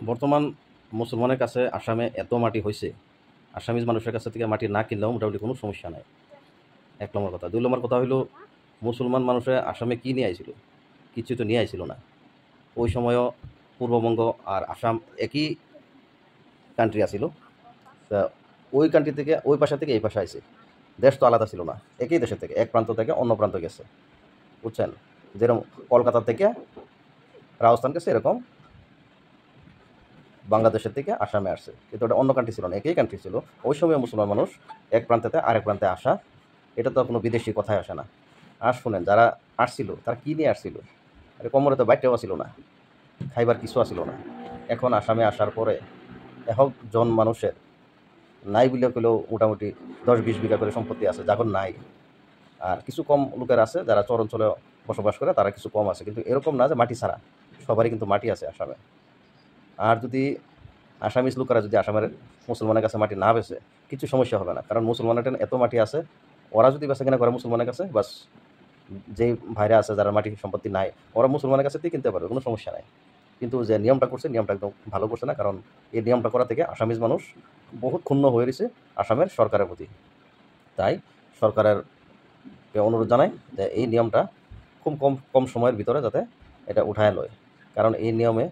বর্তমান মুসলমানের কাছে আসামে এত মাটি হয়েছে, আসামিজ মানুষের কাছে থেকে মাটি না কিনলেও মোটামুটি কোনো সমস্যা নাই। ১ নম্বর কথা। ২ নম্বর কথা হইল, মুসলমান মানুষে আসামে কি নিয়ে আইছিল? কিছু তো নিয়ে আইছিল না। ওই সময়ও পূর্ববঙ্গ আর আসাম একই কান্ট্রি আছিল। তা ওই কান্ট্রি থেকে ওই পাশা থেকে এই পাশে আইছে। দেশ তো আলাদা ছিল না, একই দেশের থেকে এক প্রান্ত থেকে অন্য প্রান্ত গেছে, বুঝছেন? যেরকম কলকাতা থেকে রাজস্থান গেছে, এরকম বাংলাদেশের থেকে আসামে আসছে, কিন্তু ওটা অন্য কান্ট্রি ছিল না, একই কান্ট্রি ছিল। ওই সময় মুসলমান মানুষ এক প্রান্তে আরেক প্রান্তে আসা, এটা তো কোনো বিদেশি কথায় আসে না। আর শুনেন, যারা আসছিল তারা কী নিয়ে আসছিল? আরে কোমরে তো বাইটেও আসছিল না, খাইবার কিছু আসছিল না। এখন আসামে আসার পরে জন মানুষের নাই বলে পেলেও মোটামুটি ১০-২০ বিঘা করে সম্পত্তি আছে, যখন নাই। আর কিছু কম লোকের আছে যারা চর অঞ্চলে বসবাস করে, তারা কিছু কম আছে, কিন্তু এরকম না যে মাটি ছাড়া, সবারই কিন্তু মাটি আছে আসামে। আর যদি আসামিজ লোকেরা যদি আসামের মুসলমানের কাছে মাটি না বেচে, কিছু সমস্যা হবে না, কারণ মুসলমানের এত মাটি আছে। ওরা যদি বেচা কিনা করে মুসলমানের কাছে, বাস যেই ভাইরা আছে যারা মাটি সম্পত্তি নাই, ওরা মুসলমানের কাছে থেকে কিনতে পারবে, কোনো সমস্যা নাই। কিন্তু যে নিয়মটা করছে, নিয়মটা একদম ভালো করছে না, কারণ এই নিয়মটা করা থেকে আসামিজ মানুষ বহুত ক্ষুণ্ণ হয়ে রয়েছে আসামের সরকারের প্রতি। তাই সরকারের অনুরোধ জানাই যে এই নিয়মটা খুব কম কম সময়ের ভিতরে যাতে এটা উঠায় লয়, কারণ এই নিয়মে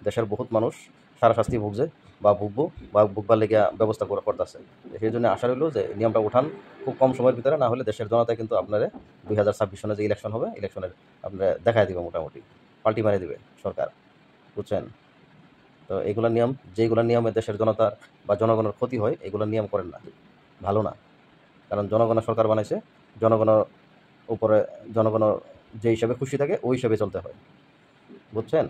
দেশের বহুত মানুষ সারা শাস্তি ভুগছে বা ভুগবো বা ভুগবার লেগে ব্যবস্থা করতেছে। সেই জন্য আশা রইল যে নিয়মটা উঠান খুব কম সময়ের ভিতরে, না হলে দেশের জনতা কিন্তু আপনারা ২০২৬ সনে যে ইলেকশন হবে, ইলেকশনের আপনারা দেখাই দিবে, মোটামুটি পাল্টি মারে দিবে সরকার, বুঝছেন? তো এইগুলো নিয়ম, যেইগুলো নিয়মে দেশের জনতার বা জনগণের ক্ষতি হয়, এগুলো নিয়ম করেন না, ভালো না। কারণ জনগণের সরকার বানাইছে, জনগণের উপরে জনগণের যে হিসাবে খুশি থাকে ওই হিসাবে চলতে হয়, বুঝছেন?